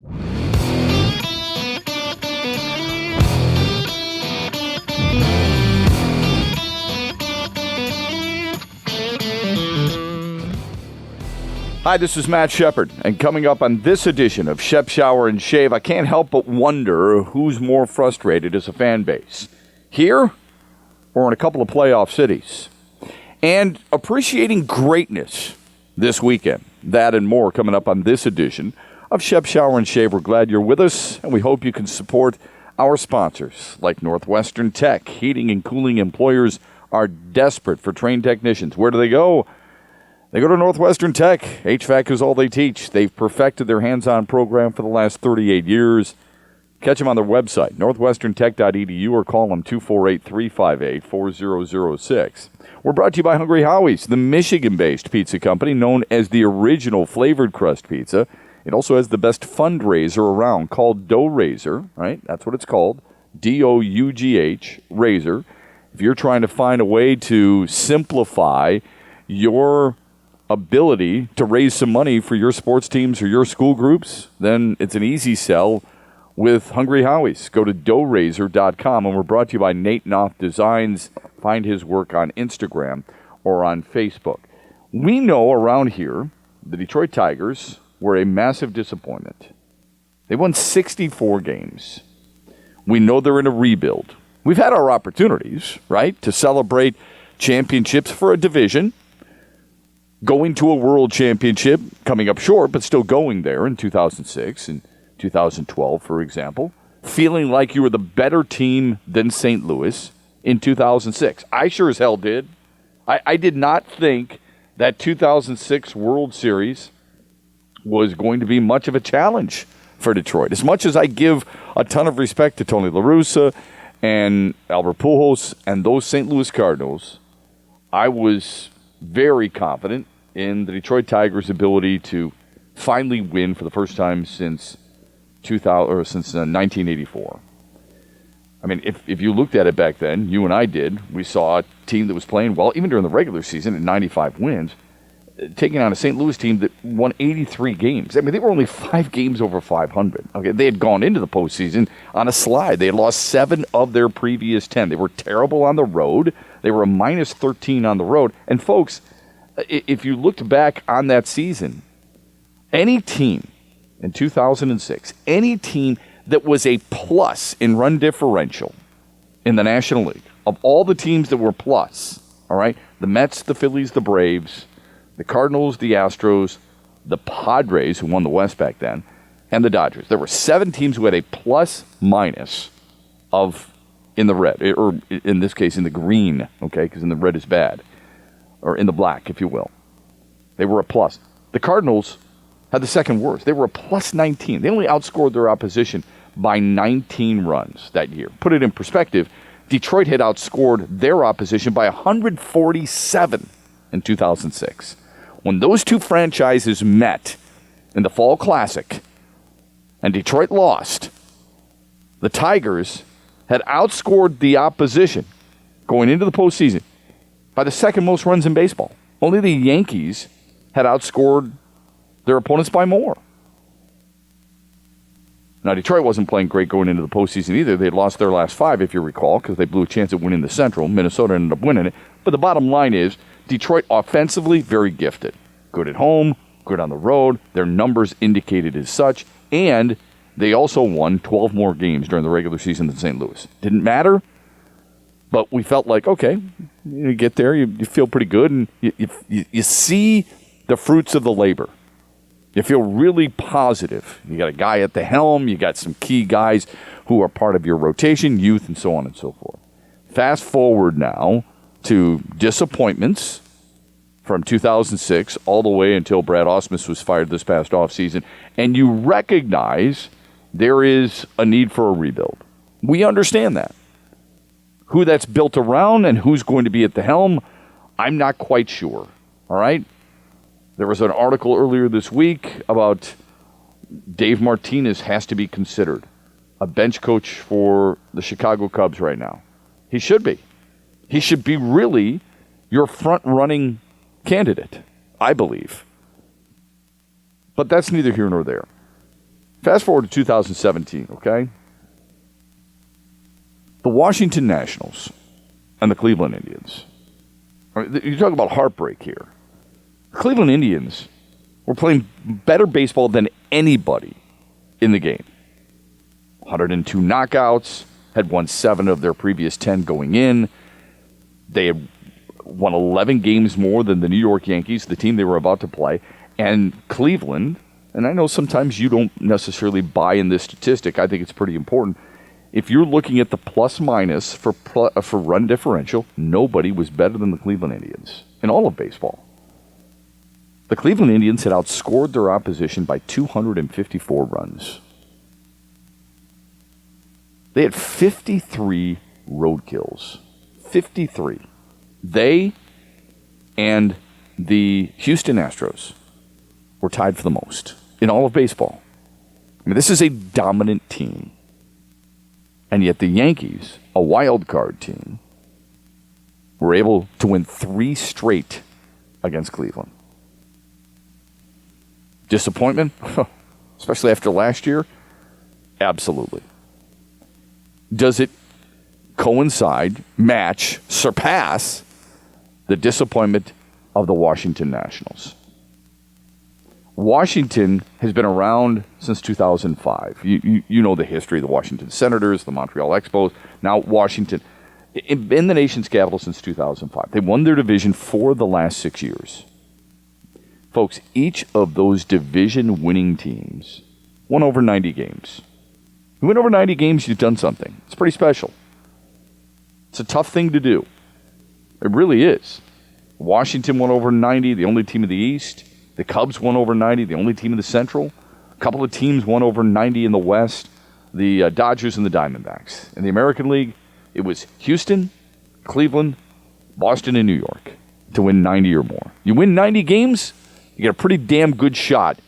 Hi, this is Matt Shepard, and coming up on this edition of Shep, Shower, and Shave, I can't help but wonder who's more frustrated as a fan base, here or in a couple of playoff cities. And appreciating greatness this weekend. That and more coming up on this edition of Shep, Shower, and Shave. We're glad you're with us, and we hope you can support our sponsors like Northwestern Tech. Heating and cooling employers are desperate for trained technicians. Where do they go? They go to Northwestern Tech. HVAC is all they teach. They've perfected their hands-on program for the last 38 years. Catch them on their website, northwesterntech.edu, or call them 248-358-4006. We're brought to you by Hungry Howie's, the Michigan-based pizza company known as the original flavored crust pizza. It also has the best fundraiser around called Dough Raiser, right? That's what it's called, D-O-U-G-H, Raiser. If you're trying to find a way to simplify your ability to raise some money for your sports teams or your school groups, then it's an easy sell with Hungry Howie's. Go to doughraiser.com, and we're brought to you by Nate Knopf Designs. Find his work on Instagram or on Facebook. We know around here the Detroit Tigers were a massive disappointment. They won 64 games. We know they're in a rebuild. We've had our opportunities, right, to celebrate championships for a division, going to a world championship, coming up short, but still going there in 2006 and 2012, for example, feeling like you were the better team than St. Louis in 2006. I sure as hell did. I did not think that 2006 World Series was going to be much of a challenge for Detroit. As much as I give a ton of respect to Tony La Russa and Albert Pujols and those St. Louis Cardinals, I was very confident in the Detroit Tigers' ability to finally win for the first time since 1984. I mean, if you looked at it back then, you and I did, we saw a team that was playing well, even during the regular season at 95 wins, taking on a St. Louis team that won 83 games. I mean, they were only 5 games over 500. Okay, they had gone into the postseason on a slide. They had lost 7 of their previous 10. They were terrible on the road. They were a minus 13 on the road. And folks, if you looked back on that season, any team in 2006, any team that was a plus in run differential in the National League, of all the teams that were plus, all right, the Mets, the Phillies, the Braves, the Cardinals, the Astros, the Padres, who won the West back then, and the Dodgers. There were 7 teams who had a plus-minus of in the red, or in this case in the green, okay, because in the red is bad, or in the black, if you will. They were a plus. The Cardinals had the second worst. They were a plus 19. They only outscored their opposition by 19 runs that year. Put it in perspective, Detroit had outscored their opposition by 147 in 2006. When those two franchises met in the Fall Classic and Detroit lost, the Tigers had outscored the opposition going into the postseason by the second most runs in baseball. Only the Yankees had outscored their opponents by more. Now, Detroit wasn't playing great going into the postseason either. They had lost their last 5, if you recall, because they blew a chance at winning the Central. Minnesota ended up winning it. But the bottom line is, Detroit offensively, very gifted. Good at home, good on the road. Their numbers indicated as such. And they also won 12 more games during the regular season than St. Louis. Didn't matter, but we felt like, okay, you get there, you feel pretty good, and you see the fruits of the labor. You feel really positive. You got a guy at the helm. You got some key guys who are part of your rotation, youth, and so on and so forth. Fast forward now to disappointments from 2006 all the way until Brad Ausmus was fired this past offseason, and you recognize there is a need for a rebuild. We understand that. Who that's built around and who's going to be at the helm, I'm not quite sure. All right? There was an article earlier this week about Dave Martinez has to be considered a bench coach for the Chicago Cubs right now. He should be. He should be really your front-running candidate, I believe. But that's neither here nor there. Fast forward to 2017, okay? The Washington Nationals and the Cleveland Indians. You talk about heartbreak here. The Cleveland Indians were playing better baseball than anybody in the game. 102 knockouts, had won 7 of their previous 10 going in. They had won 11 games more than the New York Yankees, the team they were about to play. And Cleveland, and I know sometimes you don't necessarily buy in this statistic. I think it's pretty important. If you're looking at the plus-minus for run differential, nobody was better than the Cleveland Indians in all of baseball. The Cleveland Indians had outscored their opposition by 254 runs. They had 53 road kills. 53. They and the Houston Astros were tied for the most in all of baseball. I mean, this is a dominant team. And yet the Yankees, a wild card team, were able to win 3 straight against Cleveland. Disappointment? Especially after last year? Absolutely. Does it coincide, match, surpass the disappointment of the Washington Nationals? Washington has been around since 2005. You know the history of the Washington Senators, the Montreal Expos, now Washington. In the nation's capital since 2005. They won their division for the last 6 years. Folks, each of those division-winning teams won over 90 games. You win over 90 games, you've done something. It's pretty special. It's a tough thing to do. It really is. Washington won over 90, the only team in the East. The Cubs won over 90, the only team in the Central. A couple of teams won over 90 in the West. The Dodgers and the Diamondbacks. In the American League, it was Houston, Cleveland, Boston, and New York to win 90 or more. You win 90 games, you get a pretty damn good shot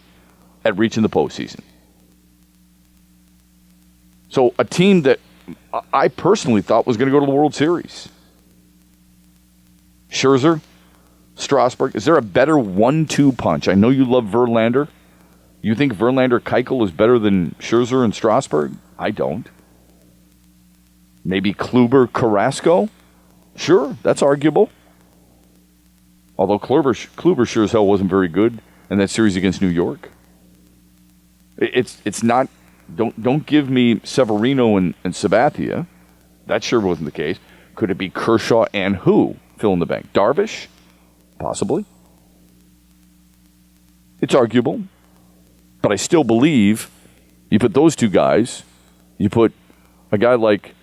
at reaching the postseason. So a team that I personally thought was going to go to the World Series. Scherzer, Strasburg. Is there a better 1-2 punch? I know you love Verlander. You think Verlander-Keuchel is better than Scherzer and Strasburg? I don't. Maybe Kluber-Carrasco? Sure, that's arguable. Although Kluber sure as hell wasn't very good in that series against New York. It's not. Don't give me Severino and Sabathia. That sure wasn't the case. Could it be Kershaw and who? Fill in the blank. Darvish? Possibly. It's arguable. But I still believe you put those two guys, you put a guy like,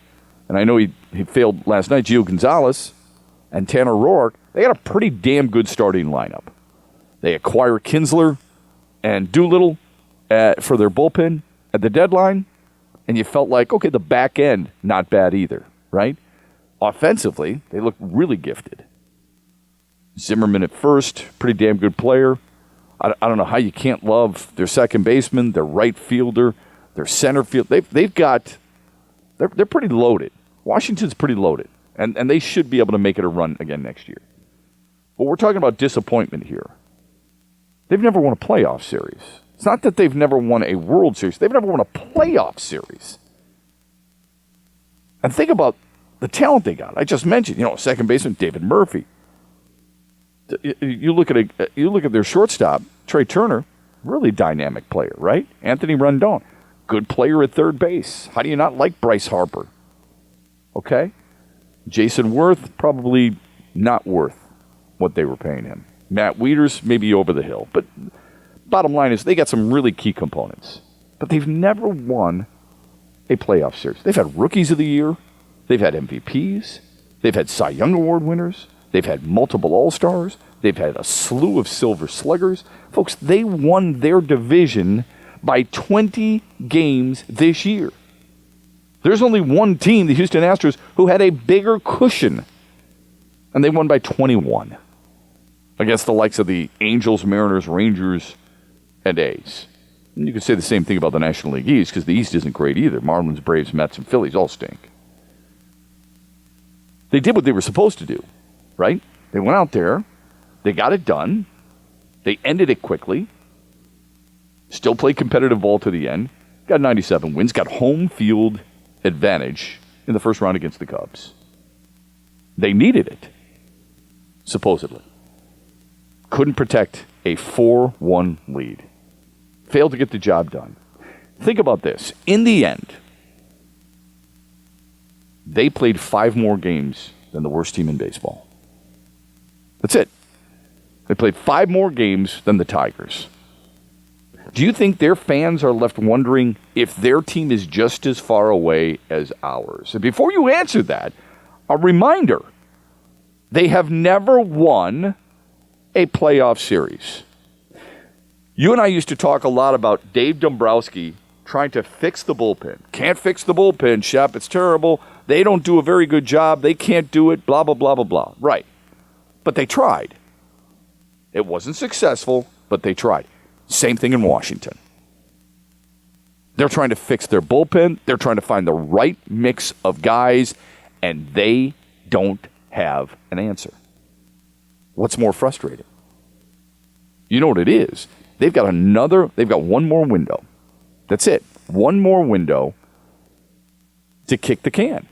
and I know he failed last night, Gio Gonzalez and Tanner Roark, they got a pretty damn good starting lineup. They acquire Kinsler and Doolittle for their bullpen at the deadline, and you felt like, okay, the back end, not bad either, right? Offensively, they look really gifted. Zimmerman at first, pretty damn good player. I don't know how you can't love their second baseman, their right fielder, their center field. They're pretty loaded. Washington's pretty loaded, and they should be able to make it a run again next year. But we're talking about disappointment here. They've never won a playoff series. It's not that they've never won a World Series. They've never won a playoff series. And think about the talent they got. I just mentioned, second baseman David Murphy. You look at their shortstop, Trey Turner, really dynamic player, right? Anthony Rendon, good player at third base. How do you not like Bryce Harper? Okay? Jason Worth, probably not worth what they were paying him. Matt Wieters, maybe over the hill. But bottom line is they got some really key components. But they've never won a playoff series. They've had Rookies of the Year. They've had MVPs. They've had Cy Young Award winners. They've had multiple All-Stars. They've had a slew of Silver Sluggers. Folks, they won their division by 20 games this year. There's only one team, the Houston Astros, who had a bigger cushion, and they won by 21 against the likes of the Angels, Mariners, Rangers, and A's. And you could say the same thing about the National League East, because the East isn't great either. Marlins, Braves, Mets, and Phillies all stink. They did what they were supposed to do, right? They went out there. They got it done. They ended it quickly. Still played competitive ball to the end. got 97 wins, got home field advantage in the first round against the Cubs. They needed it, supposedly. Couldn't protect a 4-1 lead. Failed to get the job done. Think about this. In the end, they played 5 more games than the worst team in baseball. That's it. They played 5 more games than the Tigers. Do you think their fans are left wondering if their team is just as far away as ours? And before you answer that, a reminder. They have never won a playoff series. You and I used to talk a lot about Dave Dombrowski trying to fix the bullpen. Can't fix the bullpen, Shep. It's terrible. They don't do a very good job. They can't do it, blah, blah, blah, blah, blah. Right. But they tried. It wasn't successful, but they tried. Same thing in Washington. They're trying to fix their bullpen. They're trying to find the right mix of guys, and they don't have an answer. What's more frustrating? You know what it is? They've got one more window. That's it. One more window to kick the can.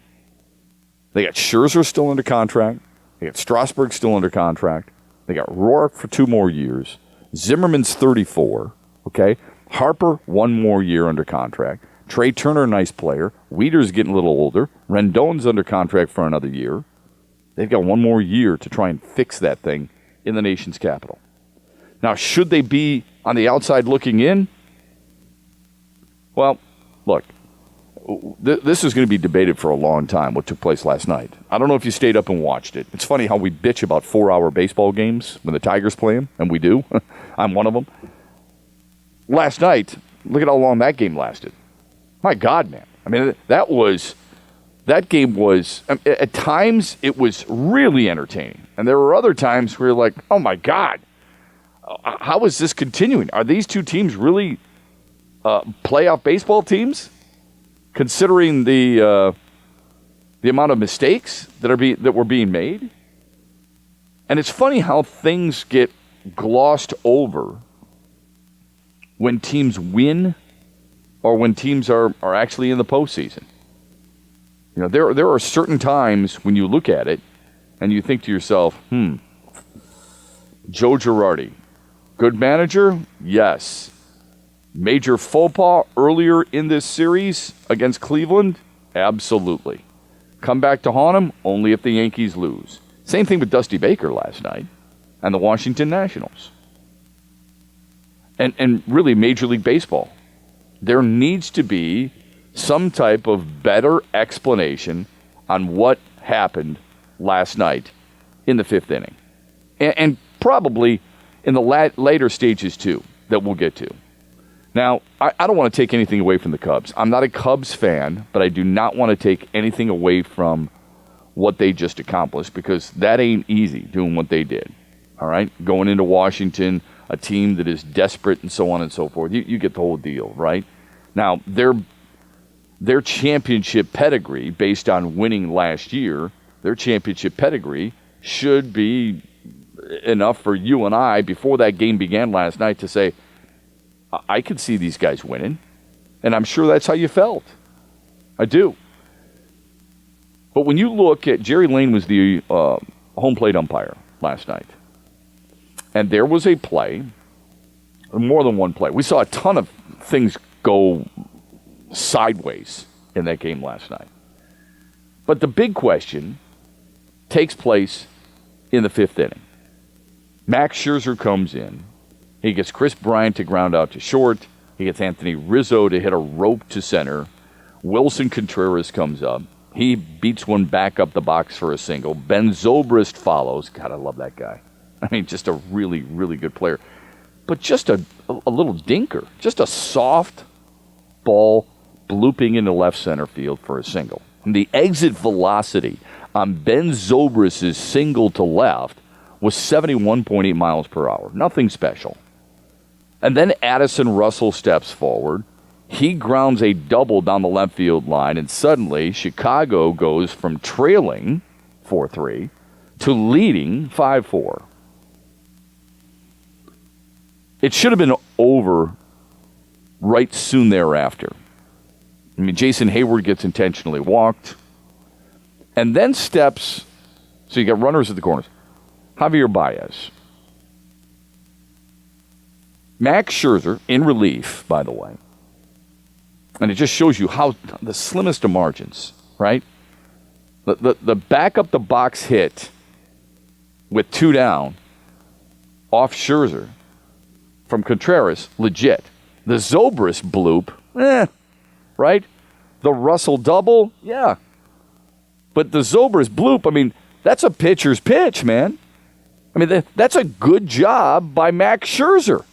They got Scherzer still under contract. They got Strasburg still under contract. They got Roark for 2 more years. Zimmerman's 34. Okay? Harper, 1 more year under contract. Trey Turner, nice player. Weeder's getting a little older. Rendon's under contract for another year. They've got 1 more year to try and fix that thing in the nation's capital. Now, should they be on the outside looking in? Well, look, this is going to be debated for a long time, what took place last night. I don't know if you stayed up and watched it. It's funny how we bitch about 4-hour baseball games when the Tigers play them, and we do. I'm one of them. Last night, look at how long that game lasted. My God, man. I mean, that game was, at times, it was really entertaining. And there were other times where you're like, oh my God, how is this continuing? Are these two teams really playoff baseball teams? Considering the amount of mistakes that were being made? And it's funny how things get glossed over when teams win or when teams are actually in the postseason. You know, there are certain times when you look at it and you think to yourself, Joe Girardi, good manager? Yes. Major faux pas earlier in this series against Cleveland? Absolutely. Come back to haunt him? Only if the Yankees lose. Same thing with Dusty Baker last night and the Washington Nationals. And really Major League Baseball. There needs to be some type of better explanation on what happened last night in the 5th inning. And probably in the later stages, too, that we'll get to. Now, I don't want to take anything away from the Cubs. I'm not a Cubs fan, but I do not want to take anything away from what they just accomplished because that ain't easy, doing what they did. All right? Going into Washington, a team that is desperate and so on and so forth. You get the whole deal, right? Now, their championship pedigree, based on winning last year, their championship pedigree should be enough for you and I, before that game began last night, to say, I could see these guys winning. And I'm sure that's how you felt. I do. But when you look at, Jerry Lane was the home plate umpire last night. And there was a play, more than one play. We saw a ton of things go sideways in that game last night. But the big question takes place in the 5th inning. Max Scherzer comes in. He gets Chris Bryant to ground out to short. He gets Anthony Rizzo to hit a rope to center. Wilson Contreras comes up. He beats one back up the box for a single. Ben Zobrist follows. God, I love that guy. I mean, just a really, really good player. But just a little dinker. Just a soft ball blooping into left center field for a single. And the exit velocity on Ben Zobrist's single to left was 71.8 miles per hour. Nothing special. And then Addison Russell steps forward. He grounds a double down the left field line, and suddenly Chicago goes from trailing 4-3 to leading 5-4. It should have been over right soon thereafter. I mean, Jason Hayward gets intentionally walked. And then steps, so you got runners at the corners. Javier Baez. Max Scherzer in relief, by the way. And it just shows you how the slimmest of margins, right? The back up the box hit with 2 down off Scherzer from Contreras, legit. The Zobrist bloop, right? The Russell double, yeah. But the Zobrist bloop, I mean, that's a pitcher's pitch, man. I mean, that's a good job by Max Scherzer.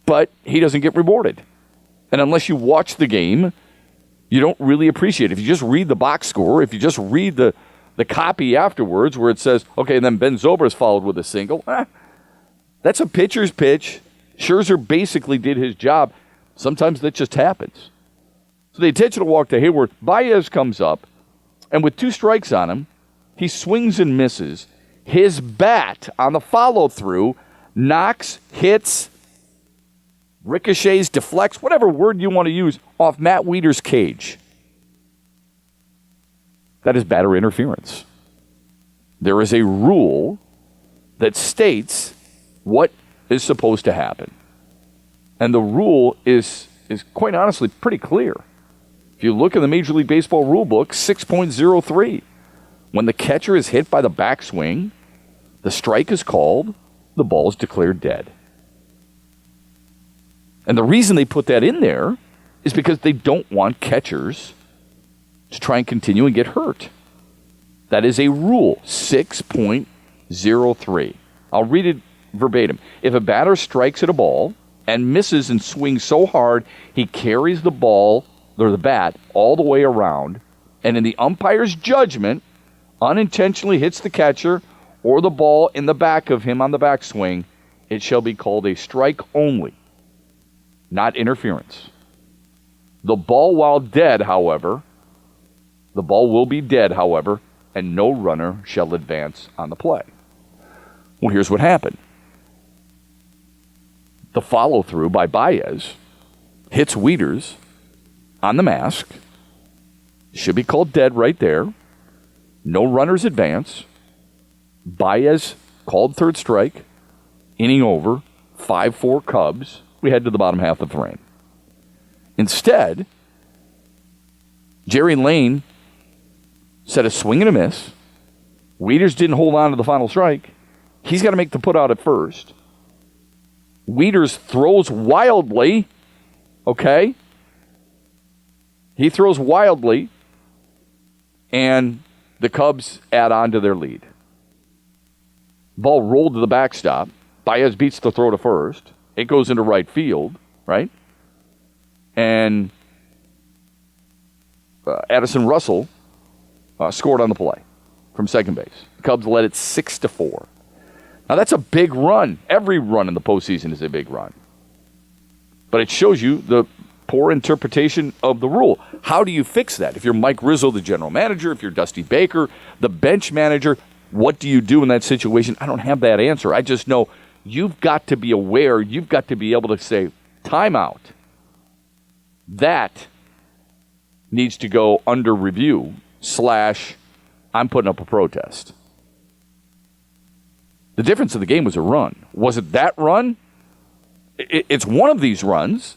But he doesn't get rewarded. And unless you watch the game, you don't really appreciate it. If you just read the box score, if you just read the copy afterwards where it says, okay, and then Ben Zobrist followed with a single, that's a pitcher's pitch. Scherzer basically did his job. Sometimes that just happens. So the intentional walk to Hayward, Baez comes up, and with 2 strikes on him, he swings and misses. His bat on the follow-through knocks, hits, ricochets, deflects, whatever word you want to use, off Matt Wieters' cage. That is batter interference. There is a rule that states what is supposed to happen. And the rule is quite honestly pretty clear. If you look in the Major League Baseball rule book, 6.03, when the catcher is hit by the backswing, the strike is called, the ball is declared dead. And the reason they put that in there is because they don't want catchers to try and continue and get hurt. That is a rule, 6.03. I'll read it verbatim. If a batter strikes at a ball and misses and swings so hard, he carries the ball or the bat all the way around, and in the umpire's judgment, unintentionally hits the catcher or the ball in the back of him on the backswing, it shall be called a strike only, not interference. The ball will be dead, however, and no runner shall advance on the play. Well, here's what happened. The follow-through by Baez hits Wieters on the mask. Should be called dead right there. No runners advance. Baez called third strike. Inning over. 5-4 Cubs. We head to the bottom half of the frame. Instead, Jerry Lane set a swing and a miss. Wieters didn't hold on to the final strike. He's got to make the put out at first. Wieters throws wildly. Okay? He throws wildly, and the Cubs add on to their lead. Ball rolled to the backstop. Baez beats the throw to first. It goes into right field, right? And Addison Russell scored on the play from second base. The Cubs led it 6-4. Now, that's a big run. Every run in the postseason is a big run. But it shows you the poor interpretation of the rule. How do you fix that? If you're Mike Rizzo, the general manager, if you're Dusty Baker, the bench manager, what do you do in that situation? I don't have that answer. I just know you've got to be aware. You've got to be able to say, timeout. That needs to go under review / I'm putting up a protest. The difference in the game was a run. Was it that run? It's one of these runs.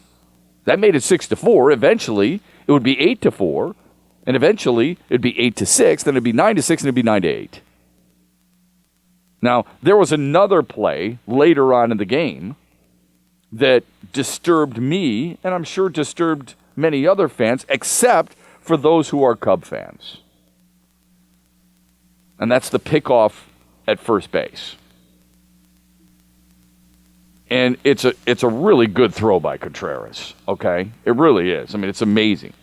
That made it 6-4. Eventually, it would be 8-4. And eventually, it would be 8-6. Then it would be 9-6, and it would be 9-8. Now, there was another play later on in the game that disturbed me, and I'm sure disturbed many other fans, except for those who are Cub fans. And that's the pickoff at first base. And it's a really good throw by Contreras, okay? It really is. I mean, it's amazing.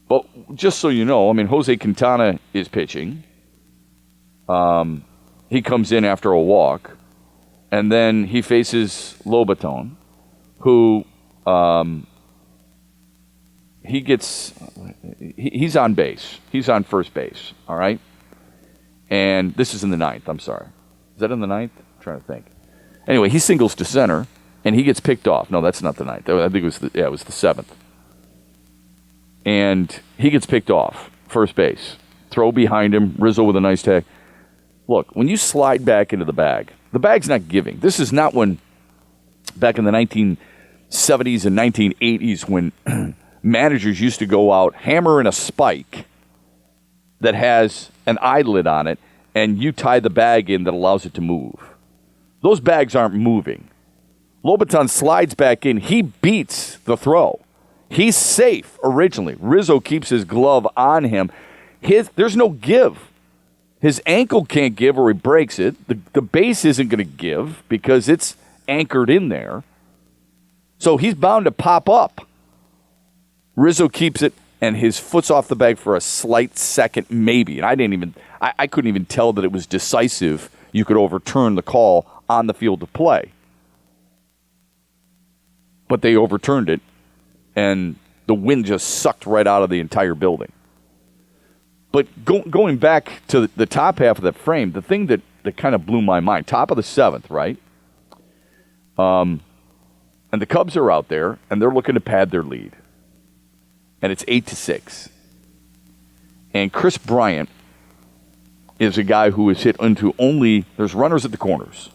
But just so you know, I mean, Jose Quintana is pitching. He comes in after a walk. And then he faces Lobaton, who he's on base. He's on first base, all right? And this is in the ninth, I'm sorry. Is that in the ninth? I'm trying to think. Anyway, he singles to center, and he gets picked off. No, that's not the ninth. I think it was the seventh. and he gets picked off, first base. Throw behind him, Rizzo with a nice tag. Look, when you slide back into the bag's not giving. This is not when, back in the 1970s and 1980s, when managers used to go out, hammer in a spike that has an eyelid on it, and you tie the bag in that allows it to move. Those bags aren't moving. Lobaton slides back in. He beats the throw. He's safe originally. Rizzo keeps his glove on him. There's no give. His ankle can't give or he breaks it. The base isn't going to give because it's anchored in there. So he's bound to pop up. Rizzo keeps it, and his foot's off the bag for a slight second, maybe. And I couldn't even tell that it was decisive. You could overturn the call on the field of play. But they overturned it, and the wind just sucked right out of the entire building. But going back to the top half of that frame, the thing that kind of blew my mind, top of the seventh, right? And the Cubs are out there, and they're looking to pad their lead. And it's 8-6. And Chris Bryant is a guy who is hit into there's runners at the corners,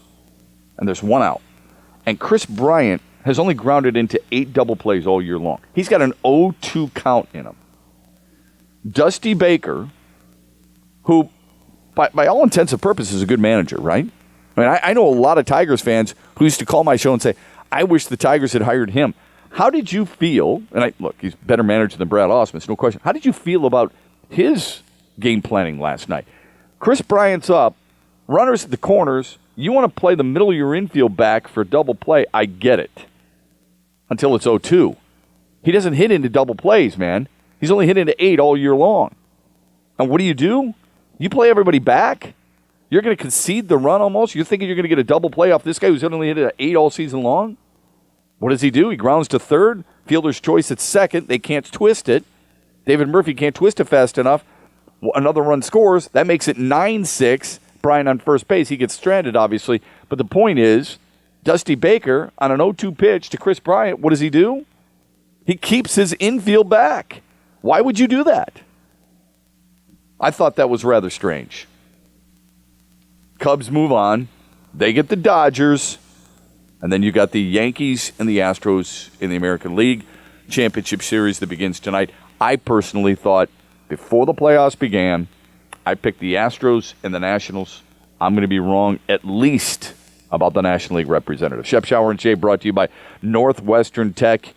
and there's one out. And Chris Bryant has only grounded into 8 double plays all year long. He's got an 0-2 count in him. Dusty Baker, who, by all intents and purposes, is a good manager, right? I mean, I know a lot of Tigers fans who used to call my show and say, I wish the Tigers had hired him. How did you feel, look, he's a better manager than Brad Ausmus, no question. How did you feel about his game planning last night? Chris Bryant's up, runners at the corners. You want to play the middle of your infield back for a double play, I get it. Until it's 0-2. He doesn't hit into double plays, man. He's only hit into 8 all year long. And what do? You play everybody back? You're going to concede the run almost? You're thinking you're going to get a double play off this guy who's only hit an 8 all season long? What does he do? He grounds to third. Fielder's choice at second. They can't twist it. David Murphy can't twist it fast enough. Another run scores. That makes it 9-6. Brian on first base. He gets stranded, obviously. But the point is, Dusty Baker on an 0-2 pitch to Chris Bryant, what does he do? He keeps his infield back. Why would you do that? I thought that was rather strange. Cubs move on. They get the Dodgers. And then you got the Yankees and the Astros in the American League Championship Series that begins tonight. I personally thought before the playoffs began, I picked the Astros and the Nationals. I'm going to be wrong at least about the National League representative. Shep, Shower, and Shave brought to you by Northwestern Tech.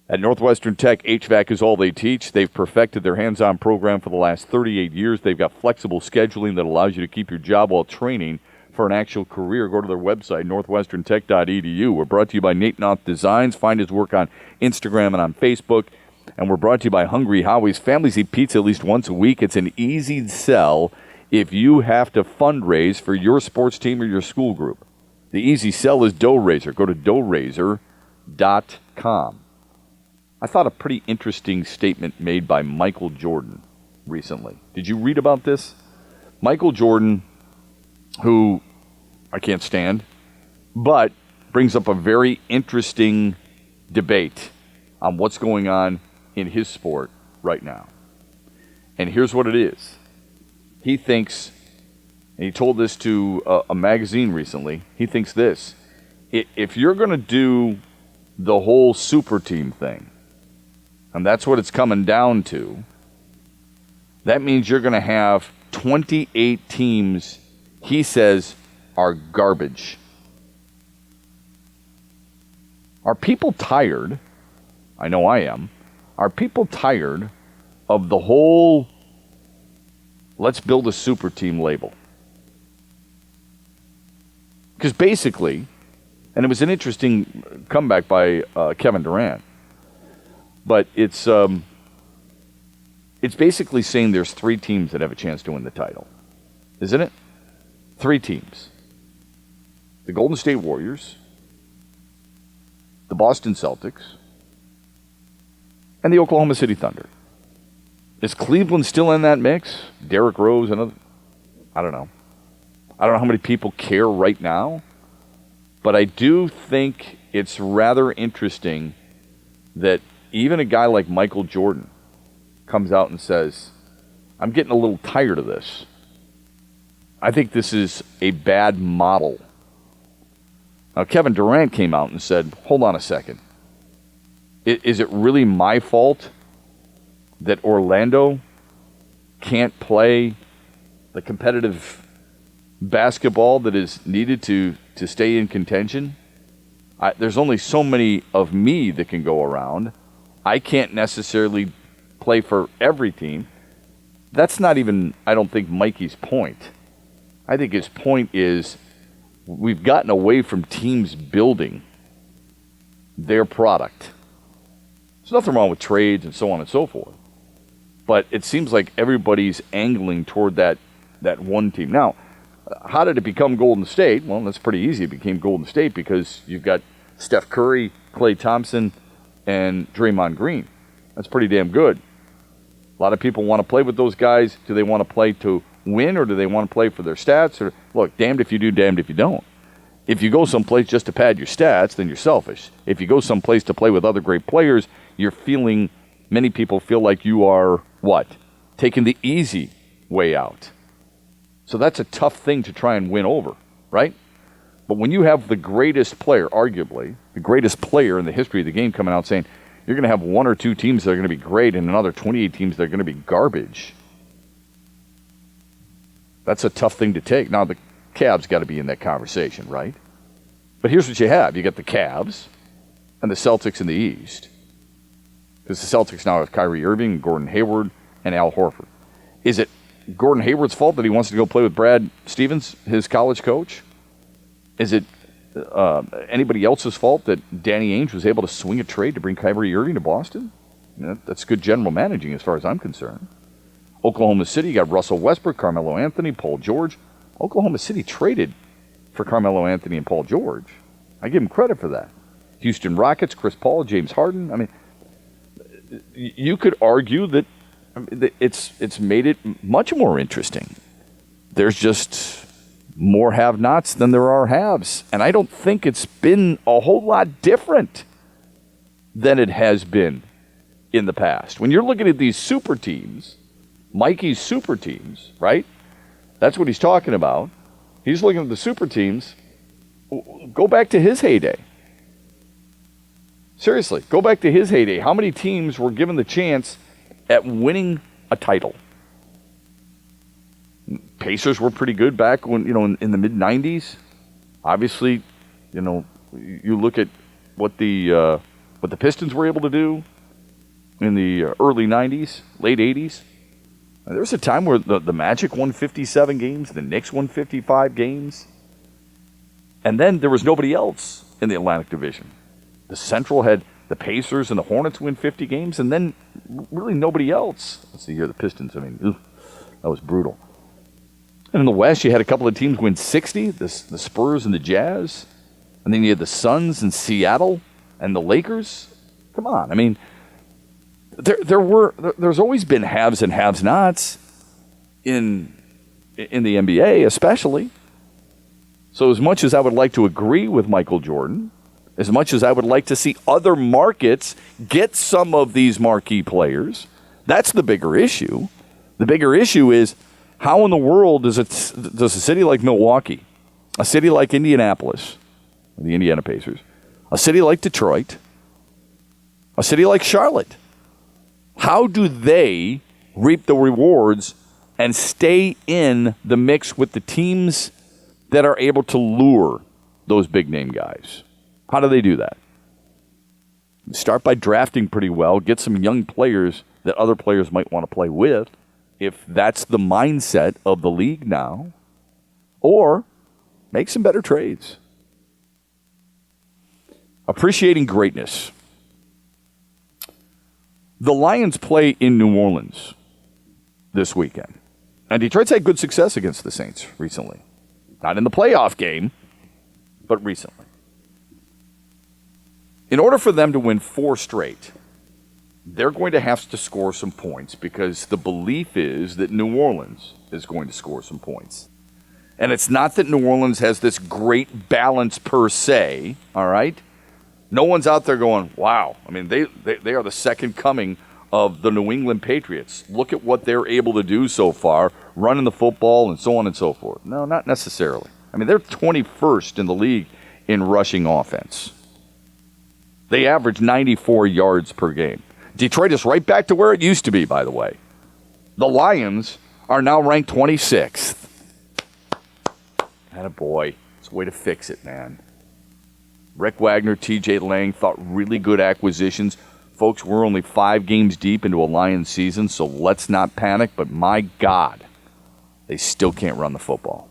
At Northwestern Tech, HVAC is all they teach. They've perfected their hands-on program for the last 38 years. They've got flexible scheduling that allows you to keep your job while training for an actual career. Go to their website, northwesterntech.edu. We're brought to you by Nate Knopf Designs. Find his work on Instagram and on Facebook. And we're brought to you by Hungry Howie's. Families eat pizza at least once a week. It's an easy sell if you have to fundraise for your sports team or your school group. The easy sell is Dough Raiser. Go to doughraiser.com. I thought a pretty interesting statement made by Michael Jordan recently. Did you read about this? Michael Jordan, who I can't stand, but brings up a very interesting debate on what's going on in his sport right now. And here's what it is. He thinks, and he told this to a magazine recently, he thinks this: if you're going to do the whole super team thing, and that's what it's coming down to, that means you're going to have 28 teams, he says, are garbage. Are people tired? I know I am. Are people tired of the whole let's build a super team label? Because basically, and it was an interesting comeback by Kevin Durant, but it's basically saying there's 3 teams that have a chance to win the title. Isn't it? 3 teams. The Golden State Warriors, the Boston Celtics, and the Oklahoma City Thunder. Is Cleveland still in that mix? Derrick Rose, another? I don't know. I don't know how many people care right now, but I do think it's rather interesting that even a guy like Michael Jordan, comes out and says, I'm getting a little tired of this. I think this is a bad model. Now, Kevin Durant came out and said, hold on a second. Is it really my fault that Orlando can't play the competitive basketball that is needed to stay in contention? There's only so many of me that can go around. I can't necessarily play for every team. That's not even, I don't think, Mikey's point. I think his point is we've gotten away from teams building their product. There's nothing wrong with trades and so on and so forth. But it seems like everybody's angling toward that one team. Now, how did it become Golden State? Well, that's pretty easy. It became Golden State because you've got Steph Curry, Klay Thompson, and Draymond Green. That's pretty damn good. A lot of people want to play with those guys. Do they want to play to win, or do they want to play for their stats? Or look, damned if you do, damned if you don't. If you go someplace just to pad your stats, then you're selfish. If you go someplace to play with other great players, many people feel like you are, what? Taking the easy way out. So that's a tough thing to try and win over, right? But when you have the greatest player, arguably, the greatest player in the history of the game coming out saying, you're going to have one or two teams that are going to be great and another 28 teams that are going to be garbage. That's a tough thing to take. Now, the Cavs got to be in that conversation, right? But here's what you have. You got the Cavs and the Celtics in the East. Because the Celtics now have Kyrie Irving, Gordon Hayward, and Al Horford. Is it Gordon Hayward's fault that he wants to go play with Brad Stevens, his college coach? Is it anybody else's fault that Danny Ainge was able to swing a trade to bring Kyrie Irving to Boston? That's good general managing as far as I'm concerned. Oklahoma City got Russell Westbrook, Carmelo Anthony, Paul George. Oklahoma City traded for Carmelo Anthony and Paul George. I give him credit for that. Houston Rockets, Chris Paul, James Harden. I mean, you could argue that it's made it much more interesting. There's just more have-nots than there are haves. And I don't think it's been a whole lot different than it has been in the past. When you're looking at these super teams, Mikey's super teams, right? That's what he's talking about. He's looking at the super teams. Go back to his heyday. Seriously, go back to his heyday. How many teams were given the chance at winning a title? Pacers were pretty good back when, in the mid-90s. Obviously, you look at what the Pistons were able to do in the early 90s, late 80s. There was a time where the Magic won 57 games, the Knicks won 55 games, and then there was nobody else in the Atlantic Division. The Central had the Pacers and the Hornets win 50 games, and then really nobody else. Let's see here, the Pistons, that was brutal. And in the West, you had a couple of teams win 60, the Spurs and the Jazz, and then you had the Suns and Seattle and the Lakers. Come on, there's always been haves and have-nots in the NBA, especially. So as much as I would like to agree with Michael Jordan, as much as I would like to see other markets get some of these marquee players, that's the bigger issue. The bigger issue is how in the world does a city like Milwaukee, a city like Indianapolis, the Indiana Pacers, a city like Detroit, a city like Charlotte, how do they reap the rewards and stay in the mix with the teams that are able to lure those big-name guys? How do they do that? Start by drafting pretty well, get some young players that other players might want to play with, if that's the mindset of the league now, or make some better trades. Appreciating greatness. The Lions play in New Orleans this weekend. And Detroit's had good success against the Saints recently. Not in the playoff game, but recently. In order for them to win 4 straight, they're going to have to score some points because the belief is that New Orleans is going to score some points. And it's not that New Orleans has this great balance per se, all right? No one's out there going, wow. They are the second coming of the New England Patriots. Look at what they're able to do so far, running the football and so on and so forth. No, not necessarily. I mean, they're 21st in the league in rushing offense. They average 94 yards per game. Detroit is right back to where it used to be, by the way. The Lions are now ranked 26th. Attaboy. It's a way to fix it, man. Rick Wagner, TJ Lang thought really good acquisitions. Folks, we're only 5 games deep into a Lions season, so let's not panic. But my God, they still can't run the football.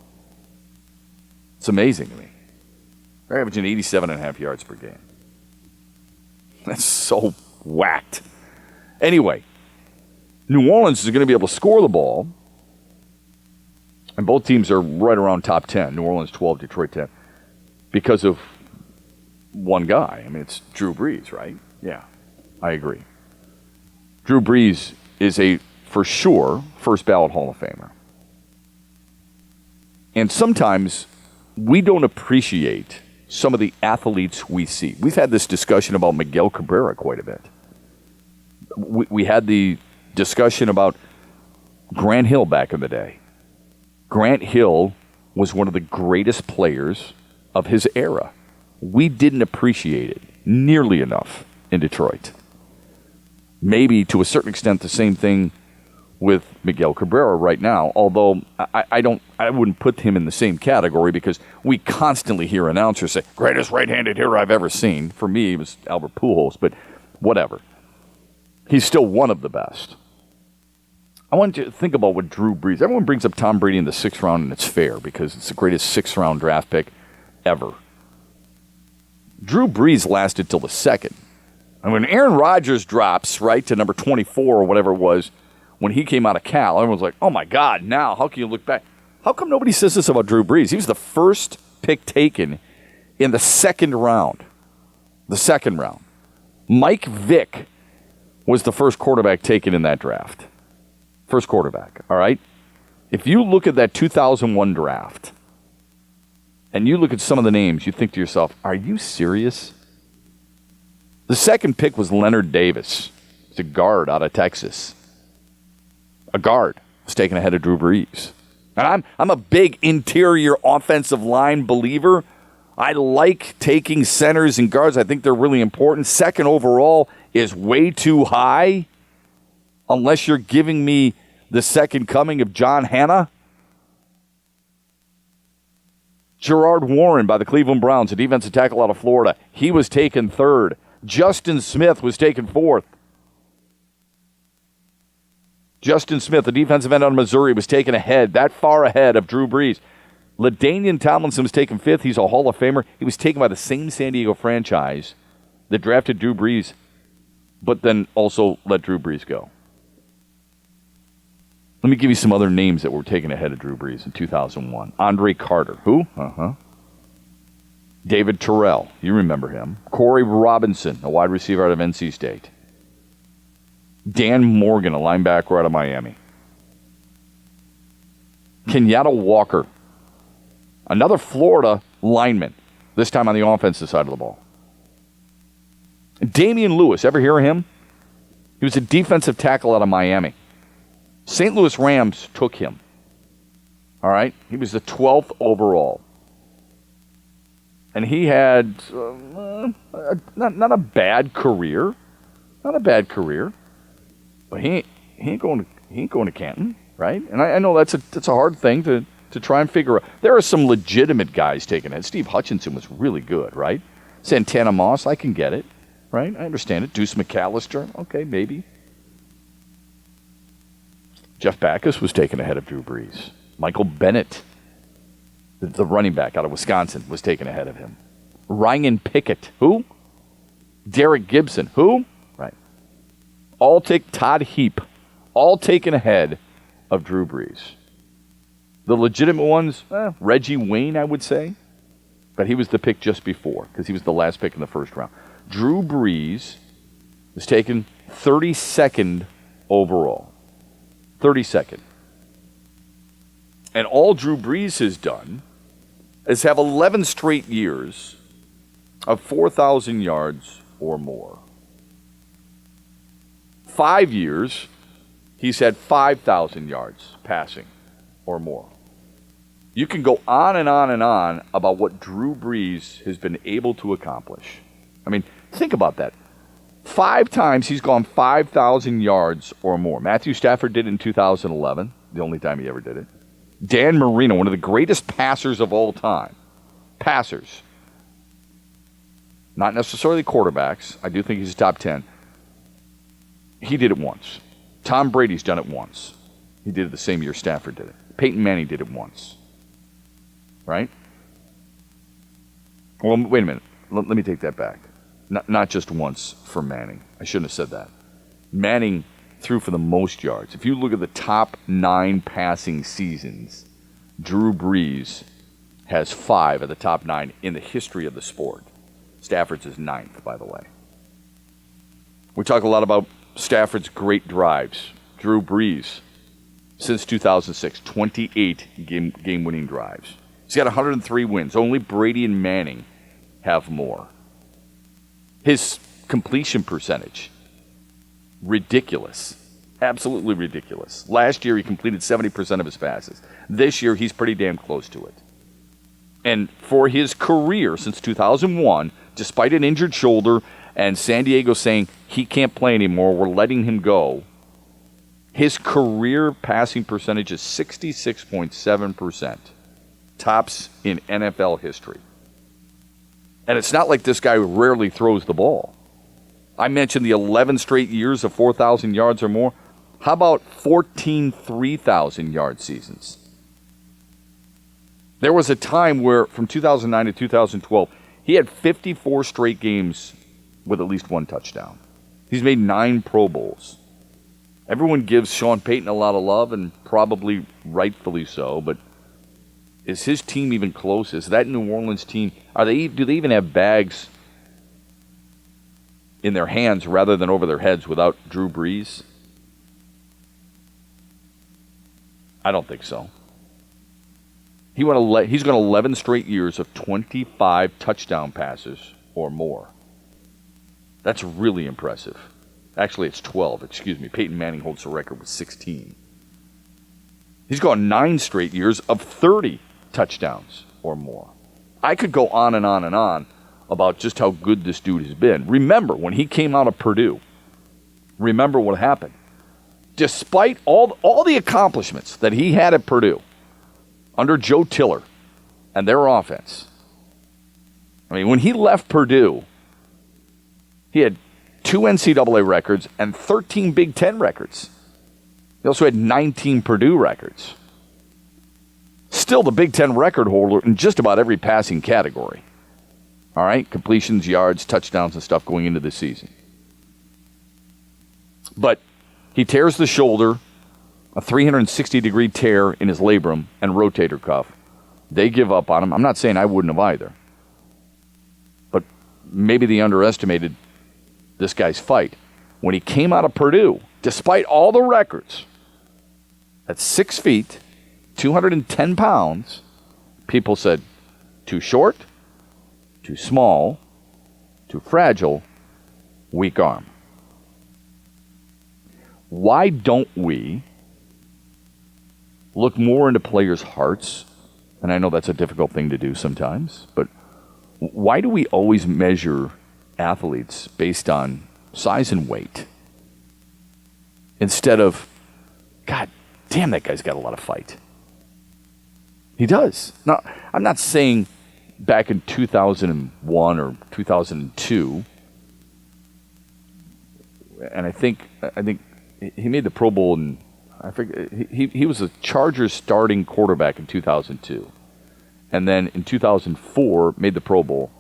It's amazing to me. They're averaging 87.5 yards per game. That's so whacked. Anyway, New Orleans is going to be able to score the ball. And both teams are right around top 10. New Orleans 12, Detroit 10. Because of one guy. I mean, it's Drew Brees, right? Yeah, I agree. Drew Brees is a, for sure, first ballot Hall of Famer. And sometimes we don't appreciate some of the athletes we see. We've had this discussion about Miguel Cabrera quite a bit. We had the discussion about Grant Hill back in the day. Grant Hill was one of the greatest players of his era. We didn't appreciate it nearly enough in Detroit. Maybe to a certain extent the same thing with Miguel Cabrera right now, although I wouldn't put him in the same category because we constantly hear announcers say, greatest right-handed hitter I've ever seen. For me, it was Albert Pujols, but whatever. He's still one of the best. I want you to think about what Drew Brees... Everyone brings up Tom Brady in the 6th round, and it's fair because it's the greatest 6th-round draft pick ever. Drew Brees lasted till the 2nd. And when Aaron Rodgers drops, right, to number 24 or whatever it was, when he came out of Cal, everyone's like, oh, my God, now, how can you look back? How come nobody says this about Drew Brees? He was the first pick taken in the 2nd round. The 2nd round. Mike Vick was the first quarterback taken in that draft. First quarterback, all right? If you look at that 2001 draft, and you look at some of the names, you think to yourself, are you serious? The 2nd pick was Leonard Davis. He's a guard out of Texas. A guard was taken ahead of Drew Brees. And I'm a big interior offensive line believer. I like taking centers and guards. I think they're really important. 2nd overall is way too high unless you're giving me the second coming of John Hanna. Gerard Warren by the Cleveland Browns, a defensive tackle out of Florida. He was taken 3rd. Justin Smith was taken 4th. Justin Smith, the defensive end out of Missouri, was taken ahead, that far ahead of Drew Brees. LaDainian Tomlinson was taken 5th. He's a Hall of Famer. He was taken by the same San Diego franchise that drafted Drew Brees, but then also let Drew Brees go. Let me give you some other names that were taken ahead of Drew Brees in 2001. Andre Carter. Who? David Terrell. You remember him. Corey Robinson, a wide receiver out of NC State. Dan Morgan, a linebacker out of Miami. Kenyatta Walker, another Florida lineman, this time on the offensive side of the ball. Damian Lewis, ever hear of him? He was a defensive tackle out of Miami. St. Louis Rams took him. All right? He was the 12th overall. And he had not a bad career. Not a bad career. But he ain't going to Canton, right? And I know that's a hard thing to try and figure out. There are some legitimate guys taking it. Steve Hutchinson was really good, right? Santana Moss, I can get it, right? I understand it. Deuce McAllister, okay, maybe. Jeff Backus was taken ahead of Drew Brees. Michael Bennett, the running back out of Wisconsin, was taken ahead of him. Ryan Pickett, who? Derek Gibson, who? Right. Todd Heap, all taken ahead of Drew Brees. The legitimate ones, Reggie Wayne, I would say, but he was the pick just before because he was the last pick in the 1st round. Drew Brees was taken 32nd overall. 32nd. And all Drew Brees has done is have 11 straight years of 4,000 yards or more. 5 years, he's had 5,000 yards passing or more. You can go on and on and on about what Drew Brees has been able to accomplish. I mean, think about that. 5 times he's gone 5,000 yards or more. Matthew Stafford did it in 2011, the only time he ever did it. Dan Marino, one of the greatest passers of all time. Passers. Not necessarily quarterbacks. I do think he's top 10. He did it once. Tom Brady's done it once. He did it the same year Stafford did it. Peyton Manning did it once. Right? Well, wait a minute. Let me take that back. Not just once for Manning. I shouldn't have said that. Manning threw for the most yards. If you look at the top 9 passing seasons, Drew Brees has 5 of the top 9 in the history of the sport. Stafford's is 9th, by the way. We talk a lot about Stafford's great drives. Drew Brees, since 2006, 28 game-winning drives. He's got 103 wins. Only Brady and Manning have more. His completion percentage, ridiculous. Absolutely ridiculous. Last year, he completed 70% of his passes. This year, he's pretty damn close to it. And for his career since 2001, despite an injured shoulder and San Diego saying he can't play anymore, we're letting him go, his career passing percentage is 66.7%. Tops in NFL history. And it's not like this guy rarely throws the ball. I mentioned the 11 straight years of 4,000 yards or more. How about 14 3,000-yard seasons? There was a time where, from 2009 to 2012, he had 54 straight games with at least 1 touchdown. He's made 9 Pro Bowls. Everyone gives Sean Payton a lot of love, and probably rightfully so, but is his team even close? Is that New Orleans team, do they even have bags in their hands rather than over their heads without Drew Brees? I don't think so. He's gone 11 straight years of 25 touchdown passes or more. That's really impressive. Actually, it's 12. Excuse me. Peyton Manning holds the record with 16. He's gone 9 straight years of 30 touchdowns or more. I could go on and on and on about just how good this dude has been. Remember, when he came out of Purdue, remember what happened. Despite all the accomplishments that he had at Purdue, under Joe Tiller and their offense, I mean, when he left Purdue, he had 2 NCAA records and 13 Big Ten records. He also had 19 Purdue records. Still the Big Ten record holder in just about every passing category. All right? Completions, yards, touchdowns, and stuff going into this season. But he tears the shoulder, a 360-degree tear in his labrum and rotator cuff. They give up on him. I'm not saying I wouldn't have either. But maybe they underestimated this guy's fight. When he came out of Purdue, despite all the records, at 6 feet, 210 pounds, people said, too short, too small, too fragile, weak arm. Why don't we look more into players' hearts? And I know that's a difficult thing to do sometimes, but why do we always measure athletes based on size and weight instead of, God damn, that guy's got a lot of fight? He does. Now, I'm not saying back in 2001 or 2002, and I think he made the Pro Bowl, and I forget, he was a Chargers starting quarterback in 2002, and then in 2004 made the Pro Bowl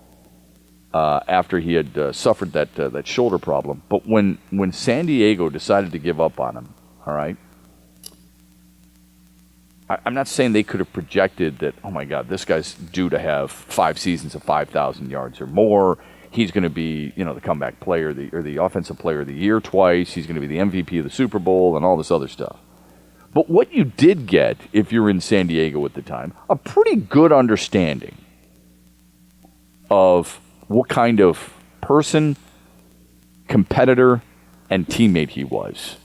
after he had suffered that shoulder problem. But when San Diego decided to give up on him, all right, I'm not saying they could have projected that, oh my God, this guy's due to have 5 seasons of 5,000 yards or more. He's going to be, the comeback player or the offensive player of the year twice. He's going to be the MVP of the Super Bowl and all this other stuff. But what you did get, if you're in San Diego at the time, a pretty good understanding of what kind of person, competitor, and teammate he was.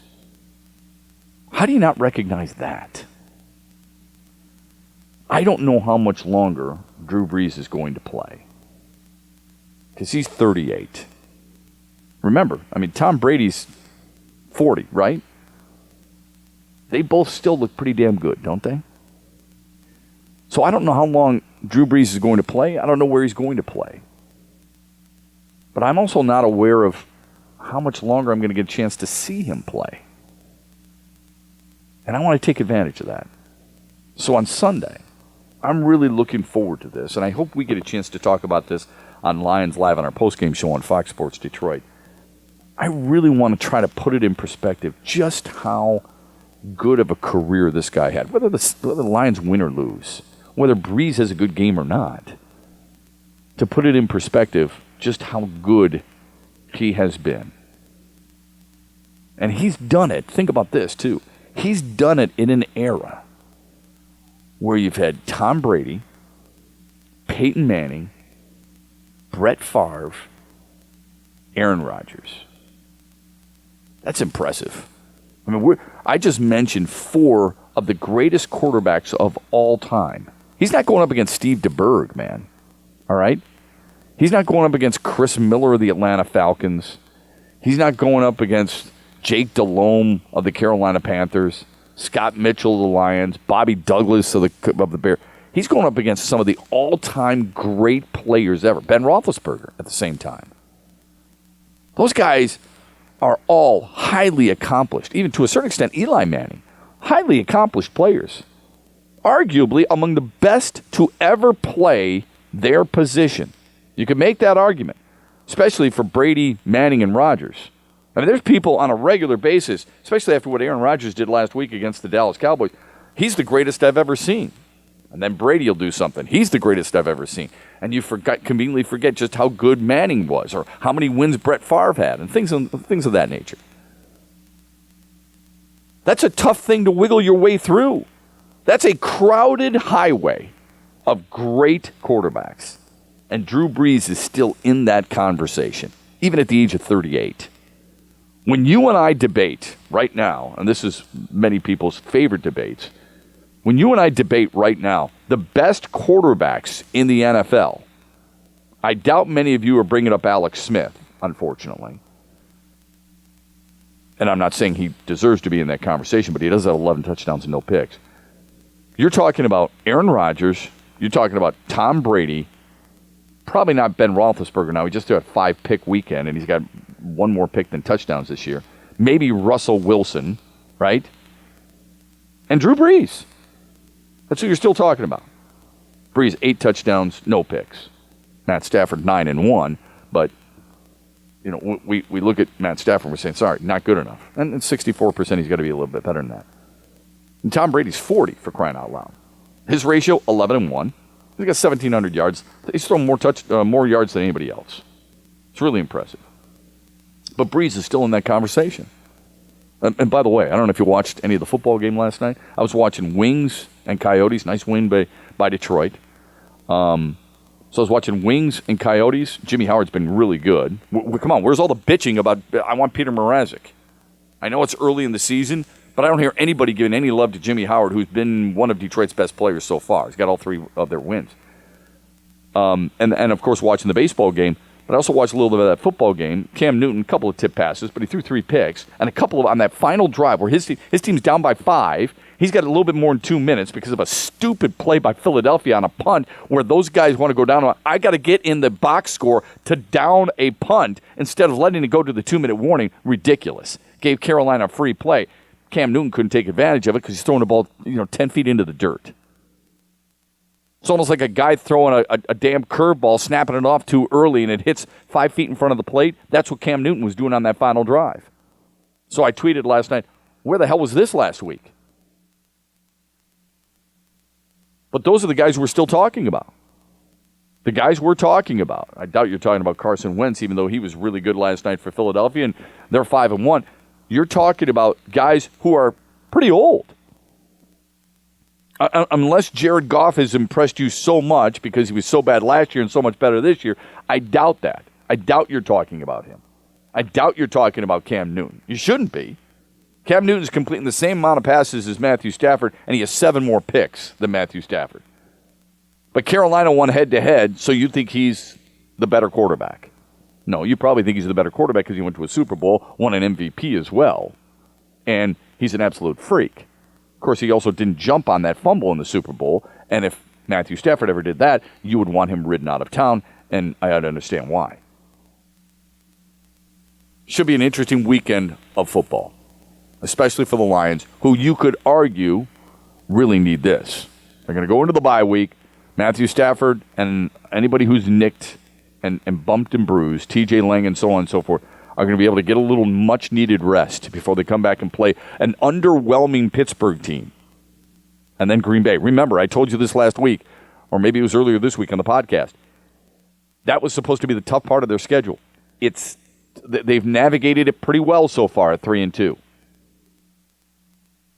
How do you not recognize that? I don't know how much longer Drew Brees is going to play, because he's 38. Remember, Tom Brady's 40, right? They both still look pretty damn good, don't they? So I don't know how long Drew Brees is going to play. I don't know where he's going to play. But I'm also not aware of how much longer I'm going to get a chance to see him play. And I want to take advantage of that. So on Sunday, I'm really looking forward to this, and I hope we get a chance to talk about this on Lions Live on our postgame show on Fox Sports Detroit. I really want to try to put it in perspective just how good of a career this guy had, whether the Lions win or lose, whether Brees has a good game or not. To put it in perspective, just how good he has been. And he's done it. Think about this, too. He's done it in an era where you've had Tom Brady, Peyton Manning, Brett Favre, Aaron Rodgers. That's impressive. I just mentioned 4 of the greatest quarterbacks of all time. He's not going up against Steve DeBerg, man. All right? He's not going up against Chris Miller of the Atlanta Falcons. He's not going up against Jake Delhomme of the Carolina Panthers, Scott Mitchell of the Lions, Bobby Douglas of the Bears. He's going up against some of the all-time great players ever. Ben Roethlisberger at the same time. Those guys are all highly accomplished, even to a certain extent Eli Manning, highly accomplished players, arguably among the best to ever play their position. You can make that argument, especially for Brady, Manning, and Rodgers. There's people on a regular basis, especially after what Aaron Rodgers did last week against the Dallas Cowboys. He's the greatest I've ever seen. And then Brady will do something. He's the greatest I've ever seen. And you conveniently forget just how good Manning was, or how many wins Brett Favre had, and things of that nature. That's a tough thing to wiggle your way through. That's a crowded highway of great quarterbacks. And Drew Brees is still in that conversation, even at the age of 38. When you and I debate right now, and this is many people's favorite debates, when you and I debate right now the best quarterbacks in the NFL, I doubt many of you are bringing up Alex Smith, unfortunately. And I'm not saying he deserves to be in that conversation, but he does have 11 touchdowns and no picks. You're talking about Aaron Rodgers. You're talking about Tom Brady. Probably not Ben Roethlisberger now. He just had a 5-pick weekend, and he's got one more pick than touchdowns this year. Maybe Russell Wilson, right? And Drew Brees. That's who you're still talking about. Brees, 8 touchdowns, no picks. Matt Stafford, 9-1. But, we look at Matt Stafford and we're saying, sorry, not good enough. And 64%, he's got to be a little bit better than that. And Tom Brady's 40, for crying out loud. His ratio, 11-1. He's got 1,700 yards. He's thrown more yards than anybody else. It's really impressive. But Brees is still in that conversation. And by the way, I don't know if you watched any of the football game last night. I was watching Wings and Coyotes. Nice win by Detroit. So I was watching Wings and Coyotes. Jimmy Howard's been really good. Come on, where's all the bitching about I want Peter Mrazek? I know it's early in the season, but I don't hear anybody giving any love to Jimmy Howard, who's been one of Detroit's best players so far. He's got all 3 of their wins. And of course, watching the baseball game. But I also watched a little bit of that football game. Cam Newton, a couple of tip passes, but he threw 3 picks. And a couple of, on that final drive where his team's down by 5, he's got a little bit more than 2 minutes because of a stupid play by Philadelphia on a punt where those guys want to go down. I got to get in the box score to down a punt instead of letting it go to the 2-minute warning. Ridiculous. Gave Carolina a free play. Cam Newton couldn't take advantage of it because he's throwing the ball 10 feet into the dirt. It's almost like a guy throwing a damn curveball, snapping it off too early, and it hits 5 feet in front of the plate. That's what Cam Newton was doing on that final drive. So I tweeted last night, where the hell was this last week? But those are the guys we're still talking about. The guys we're talking about. I doubt you're talking about Carson Wentz, even though he was really good last night for Philadelphia, and they're 5-1. You're talking about guys who are pretty old. Unless Jared Goff has impressed you so much because he was so bad last year and so much better this year, I doubt that. I doubt you're talking about him. I doubt you're talking about Cam Newton. You shouldn't be. Cam Newton's completing the same amount of passes as Matthew Stafford, and he has 7 more picks than Matthew Stafford. But Carolina won head-to-head, so you think he's the better quarterback. No, you probably think he's the better quarterback because he went to a Super Bowl, won an MVP as well, and he's an absolute freak. Of course, he also didn't jump on that fumble in the Super Bowl, and if Matthew Stafford ever did that, you would want him ridden out of town, and I ought to understand why. Should be an interesting weekend of football, especially for the Lions, who you could argue really need this. They're going to go into the bye week. Matthew Stafford and anybody who's nicked and bumped and bruised, TJ Lang and so on and so forth, are going to be able to get a little much-needed rest before they come back and play an underwhelming Pittsburgh team. And then Green Bay. Remember, I told you this last week, or maybe it was earlier this week on the podcast. That was supposed to be the tough part of their schedule. They've navigated it pretty well so far at 3-2. You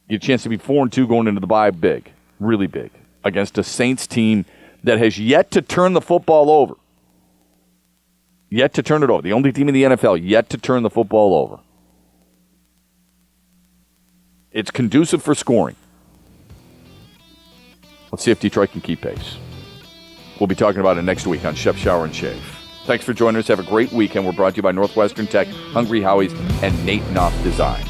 have a chance to be 4-2 going into the bye big, really big, against a Saints team that has yet to turn the football over. Yet to turn it over. The only team in the NFL yet to turn the football over. It's conducive for scoring. Let's see if Detroit can keep pace. We'll be talking about it next week on Shep, Shower, and Shave. Thanks for joining us. Have a great weekend. We're brought to you by Northwestern Tech, Hungry Howie's, and Nate Knopf Design.